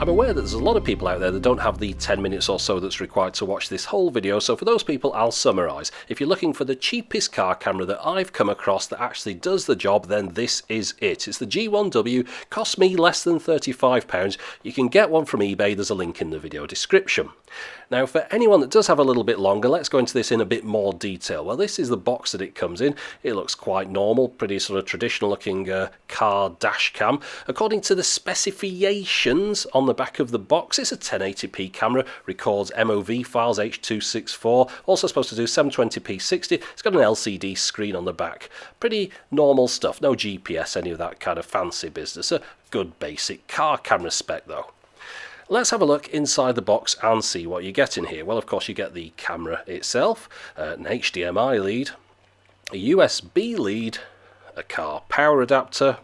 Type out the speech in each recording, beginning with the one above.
I'm aware that there's a lot of people out there that don't have the 10 minutes or so that's required to watch this whole video, so for those people I'll summarise. If you're looking for the cheapest car camera that I've come across that actually does the job, then this is it. It's the G1W, cost me less than £35. You can get one from eBay, there's a link in the video description. Now for anyone that does have a little bit longer, let's go into this in a bit more detail. Well, this is the box that it comes in. It looks quite normal, pretty sort of traditional looking car dash cam. According to the specifications on the back of the box, it's a 1080p camera, records MOV files H.264, also supposed to do 720p 60. It's got an LCD screen on the back. Pretty normal stuff, no GPS, any of that kind of fancy business. A good basic car camera spec though. Let's have a look inside the box and see what you get in here. Well, of course, you get the camera itself, an HDMI lead, a USB lead, a car power adapter,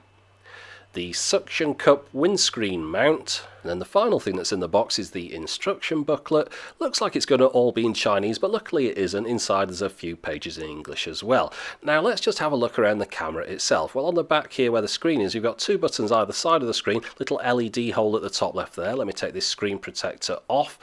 the suction cup windscreen mount, and then the final thing that's in the box is the instruction booklet. Looks like it's going to all be in Chinese, but luckily it isn't. Inside there's a few pages in English as well. Now let's just have a look around the camera itself. Well, on the back here where the screen is, you've got two buttons either side of the screen, little LED hole at the top left there. Let me take this screen protector off.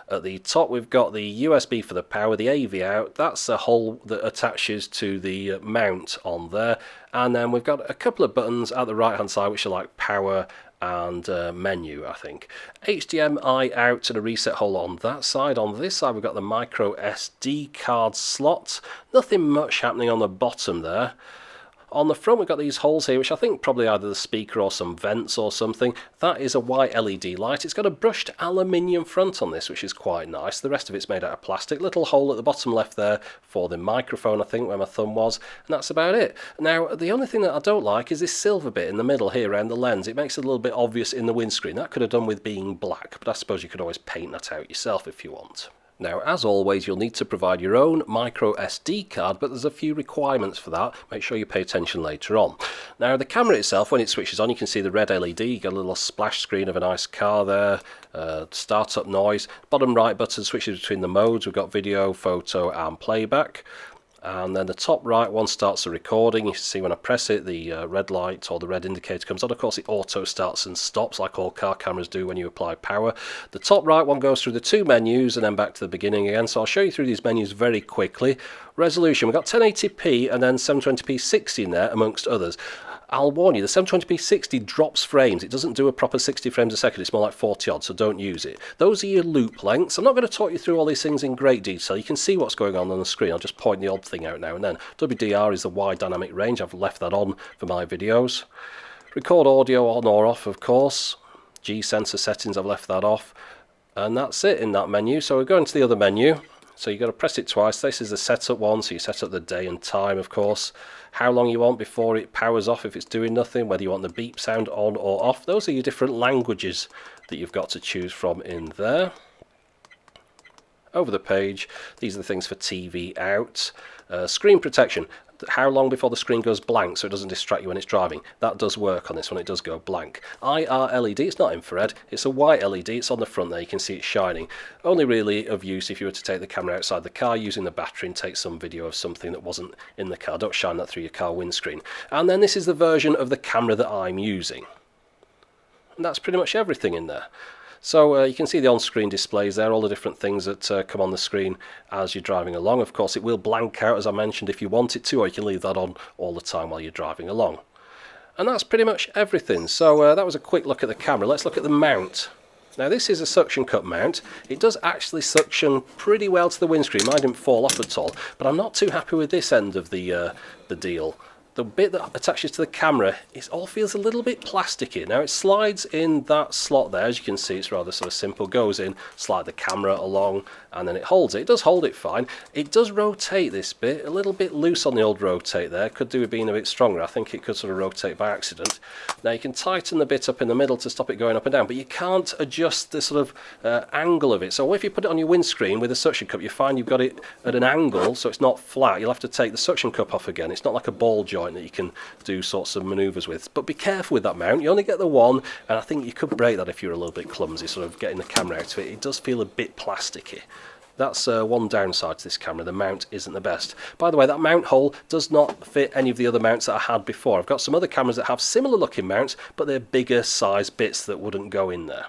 At the top we've got the USB for the power, the AV out, that's a hole that attaches to the mount on there, and then we've got a couple of buttons at the right hand side which are like power and menu, I think. HDMI out and a reset hole on that side. On this side we've got the micro SD card slot, nothing much happening on the bottom there. On the front we've got these holes here, which I think probably either the speaker or some vents or something. That is a white LED light. It's got a brushed aluminium front on this, which is quite nice. The rest of it's made out of plastic. Little hole at the bottom left there for the microphone, I think, where my thumb was. And that's about it. Now, the only thing that I don't like is this silver bit in the middle here around the lens. It makes it a little bit obvious in the windscreen. That could have done with being black, but I suppose you could always paint that out yourself if you want. Now, as always, you'll need to provide your own micro SD card, but there's a few requirements for that. Make sure you pay attention later on. Now, the camera itself, when it switches on, you can see the red LED. You get a little splash screen of a nice car there, startup noise. Bottom right button switches between the modes. We've got video, photo, and playback. And then the top right one starts the recording. You can see when I press it, the red light or the red indicator comes on. Of course, it auto starts and stops like all car cameras do when you apply power. The top right one goes through the two menus and then back to the beginning again. So I'll show you through these menus very quickly. Resolution, we've got 1080p and then 720p 60 in there, amongst others. I'll warn you, the 720p 60 drops frames. It doesn't do a proper 60 frames a second. It's more like 40 odd, so don't use it. Those are your loop lengths. I'm not going to talk you through all these things in great detail. You can see what's going on the screen. I'll just point the odd thing out now and then. WDR is the wide dynamic range. I've left that on for my videos. Record audio on or off, of course. G-sensor settings, I've left that off. And that's it in that menu. So we're going to the other menu. So you've got to press it twice. This is the setup one, so you set up the day and time, of course. How long you want before it powers off if it's doing nothing, whether you want the beep sound on or off. Those are your different languages that you've got to choose from in there. Over the page, these are the things for TV out. Screen protection. How long before the screen goes blank so it doesn't distract you when it's driving. That does work on this one, it does go blank. IR LED, it's not infrared, it's a white LED, it's on the front there, you can see it shining. Only really of use if you were to take the camera outside the car using the battery and take some video of something that wasn't in the car. Don't shine that through your car windscreen. And then this is the version of the camera that I'm using. And that's pretty much everything in there. So you can see the on-screen displays there, all the different things that come on the screen as you're driving along. Of course, it will blank out, as I mentioned, if you want it to, or you can leave that on all the time while you're driving along. And that's pretty much everything. So that was a quick look at the camera. Let's look at the mount. Now, this is a suction cup mount. It does actually suction pretty well to the windscreen. Mine didn't fall off at all, but I'm not too happy with this end of the deal. The bit that attaches to the camera, it all feels a little bit plasticky. Now it slides in that slot there, as you can see, it's rather sort of simple. Goes in, slide the camera along, and then it holds it. It does hold it fine. It does rotate this bit, a little bit loose on the old rotate there. Could do with being a bit stronger. I think it could sort of rotate by accident. Now you can tighten the bit up in the middle to stop it going up and down, but you can't adjust the sort of angle of it. So if you put it on your windscreen with a suction cup, you find you've got it at an angle, so it's not flat. You'll have to take the suction cup off again. It's not like a ball joint that you can do sorts of manoeuvres with. But be careful with that mount. You only get the one, and I think you could break that if you're a little bit clumsy, sort of getting the camera out of it. It does feel a bit plasticky. That's one downside to this camera. The mount isn't the best. By the way, that mount hole does not fit any of the other mounts that I had before. I've got some other cameras that have similar looking mounts, but they're bigger size bits that wouldn't go in there.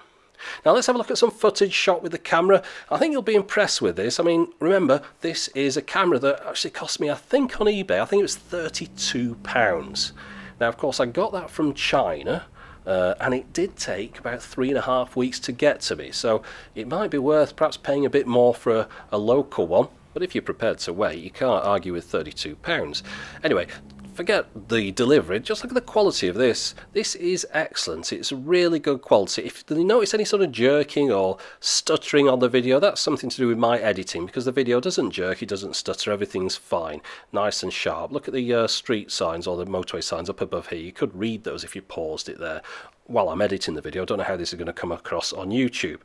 Now let's have a look at some footage shot with the camera. I think you'll be impressed with this. I mean, remember, this is a camera that actually cost me, I think on eBay, I think it was £32. Now, of course, I got that from China, and it did take about 3.5 weeks to get to me. So it might be worth perhaps paying a bit more for a local one. But if you're prepared to wait, you can't argue with £32. Anyway, forget the delivery, just look at the quality of this. This is excellent. It's really good quality. If you notice any sort of jerking or stuttering on the video, that's something to do with my editing, because the video doesn't jerk, it doesn't stutter, everything's fine, nice and sharp. Look at the street signs or the motorway signs up above here. You could read those if you paused it there while I'm editing the video. I don't know how this is going to come across on YouTube.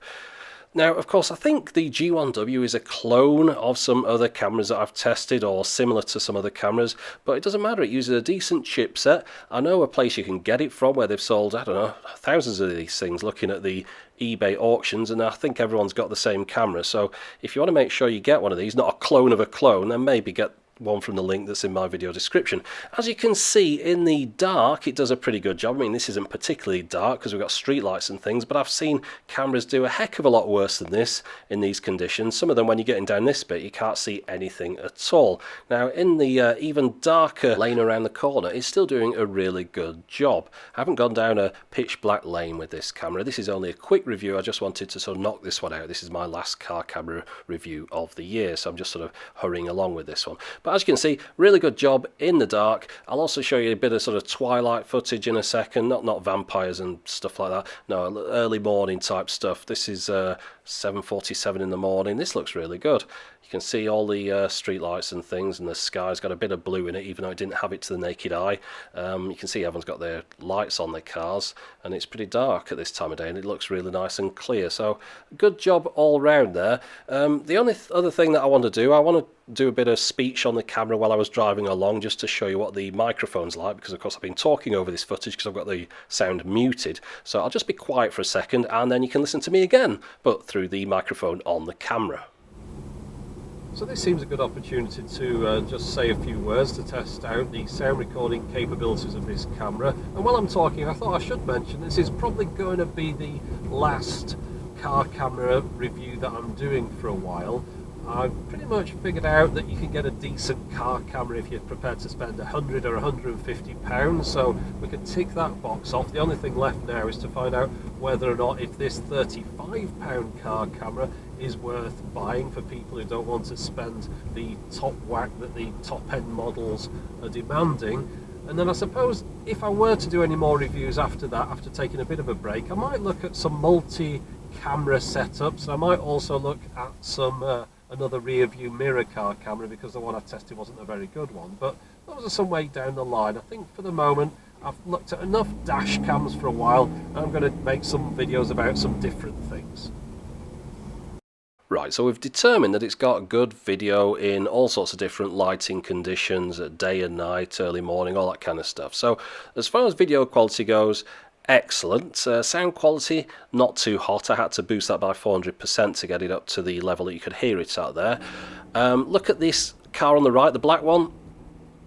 Now, of course, I think the G1W is a clone of some other cameras that I've tested, or similar to some other cameras, but it doesn't matter. It uses a decent chipset. I know a place you can get it from where they've sold, I don't know, thousands of these things, looking at the eBay auctions, and I think everyone's got the same camera. So if you want to make sure you get one of these, not a clone of a clone, then maybe get one from the link that's in my video description. As you can see, in the dark it does a pretty good job. I mean, this isn't particularly dark because we've got street lights and things, but I've seen cameras do a heck of a lot worse than this in these conditions. Some of them, when you're getting down this bit, you can't see anything at all. Now, in the even darker lane around the corner, it's still doing a really good job. I haven't gone down a pitch black lane with this camera. This is only a quick review. I just wanted to sort of knock this one out. This is my last car camera review of the year, so I'm just sort of hurrying along with this one. But as you can see, really good job in the dark. I'll also show you a bit of sort of twilight footage in a second, not vampires and stuff like that. No, early morning type stuff. This is 7:47 in the morning. This looks really good. You can see all the street lights and things, and the sky's got a bit of blue in it, even though it didn't have it to the naked eye. You can see everyone's got their lights on their cars, and it's pretty dark at this time of day, and it looks really nice and clear. So good job all round there. The only other thing that I want to do a bit of speech on the camera while I was driving along, just to show you what the microphone's like, because of course I've been talking over this footage because I've got the sound muted. So I'll just be quiet for a second, and then you can listen to me again, but through the microphone on the camera. So this seems a good opportunity to just say a few words to test out the sound recording capabilities of this camera. And while I'm talking, I thought I should mention this is probably going to be the last car camera review that I'm doing for a while. I've pretty much figured out that you can get a decent car camera if you're prepared to spend £100 or £150, so we can tick that box off. The only thing left now is to find out whether or not if this £35 car camera is worth buying for people who don't want to spend the top whack that the top end models are demanding. And then I suppose if I were to do any more reviews after that, after taking a bit of a break, I might look at some multi-camera setups. I might also look at some another rear view mirror car camera, because the one I tested wasn't a very good one, but those are some way down the line. I think for the moment I've looked at enough dash cams for a while, and I'm going to make some videos about some different things. Right, so we've determined that it's got good video in all sorts of different lighting conditions, day and night, early morning, all that kind of stuff. So as far as video quality goes, excellent. Sound quality, not too hot. I had to boost that by 400% to get it up to the level that you could hear it out there. Look at this car on the right, the black one.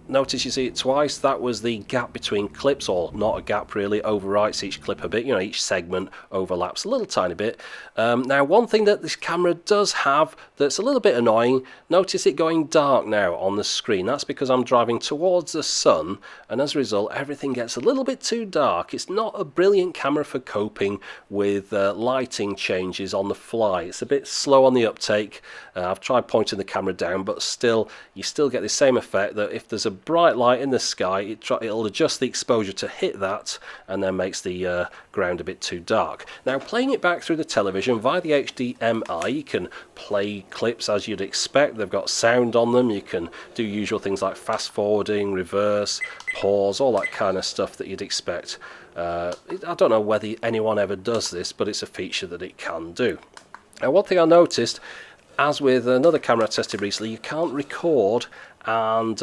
Notice you see it twice. That was the gap between clips, or not a gap really, overwrites each clip a bit, you know, each segment overlaps a little tiny bit. Now, one thing that this camera does have that's a little bit annoying, notice it going dark now on the screen. That's because I'm driving towards the sun, and as a result everything gets a little bit too dark. It's not a brilliant camera for coping with lighting changes on the fly. It's a bit slow on the uptake. I've tried pointing the camera down, but still, you still get the same effect that if there's a bright light in the sky, it'll adjust the exposure to hit that, and then makes the ground a bit too dark. Now, playing it back through the television via the HDMI, you can play clips as you'd expect. They've got sound on them. You can do usual things like fast forwarding, reverse, pause, all that kind of stuff that you'd expect. I don't know whether anyone ever does this, but it's a feature that it can do. Now, one thing I noticed, as with another camera I tested recently, you can't record and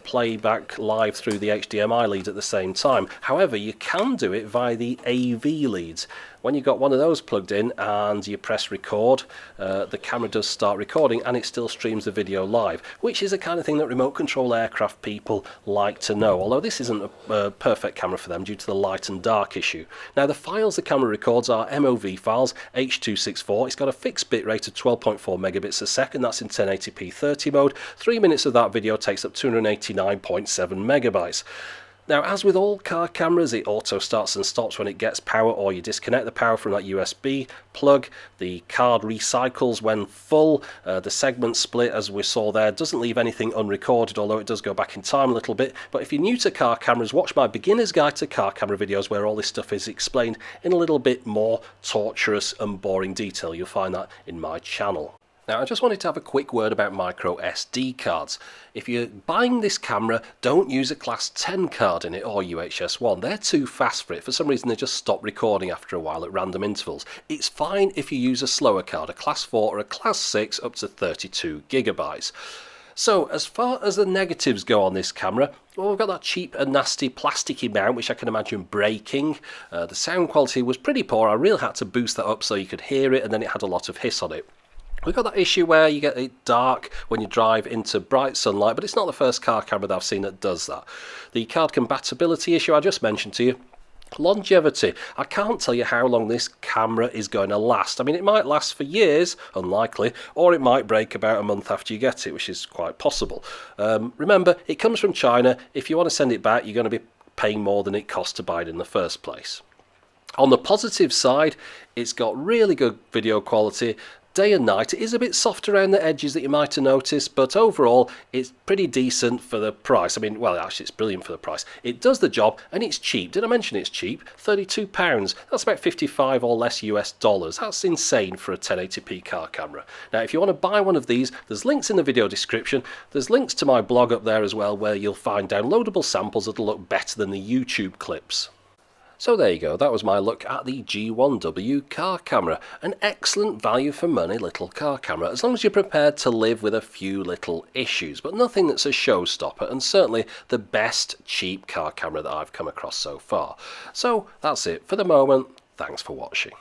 play back live through the HDMI lead at the same time. However, you can do it via the AV leads. when you've got one of those plugged in and you press record, the camera does start recording and it still streams the video live, which is the kind of thing that remote control aircraft people like to know, although this isn't a perfect camera for them due to the light and dark issue. Now, the files the camera records are MOV files, H.264. It's got a fixed bit rate of 12.4 megabits a second. That's in 1080p 30 mode. 3 minutes of that video takes up 289.7 megabytes. Now, as with all car cameras, it auto starts and stops when it gets power, or you disconnect the power from that USB plug. The card recycles when full. The segment split, as we saw there, doesn't leave anything unrecorded, although it does go back in time a little bit. But if you're new to car cameras, watch my beginner's guide to car camera videos where all this stuff is explained in a little bit more torturous and boring detail. You'll find that in my channel. Now, I just wanted to have a quick word about micro SD cards. If you're buying this camera, don't use a class 10 card in it or UHS-1. They're too fast for it. For some reason, they just stop recording after a while at random intervals. It's fine if you use a slower card, a class 4 or a class 6 up to 32 gigabytes. So, as far as the negatives go on this camera, well, we've got that cheap and nasty plasticky mount, which I can imagine breaking. The sound quality was pretty poor. I really had to boost that up so you could hear it, and then it had a lot of hiss on it. We've got that issue where you get it dark when you drive into bright sunlight, but it's not the first car camera that I've seen that does that. The card compatibility issue I just mentioned to you. Longevity. I can't tell you how long this camera is going to last. I mean, it might last for years, unlikely, or it might break about a month after you get it, which is quite possible. Remember, it comes from China. If you want to send it back, you're going to be paying more than it cost to buy it in the first place. On the positive side, it's got really good video quality. Day and night, it is a bit soft around the edges that you might have noticed, but overall it's pretty decent for the price. I mean, well, actually it's brilliant for the price. It does the job and it's cheap. Did I mention it's cheap? £32. That's about 55 or less US dollars. That's insane for a 1080p car camera. Now, if you want to buy one of these, there's links in the video description. There's links to my blog up there as well, where you'll find downloadable samples that'll look better than the YouTube clips. So there you go, that was my look at the G1W car camera. An excellent value for money little car camera, as long as you're prepared to live with a few little issues, but nothing that's a showstopper, and certainly the best cheap car camera that I've come across so far. So that's it for the moment. Thanks for watching.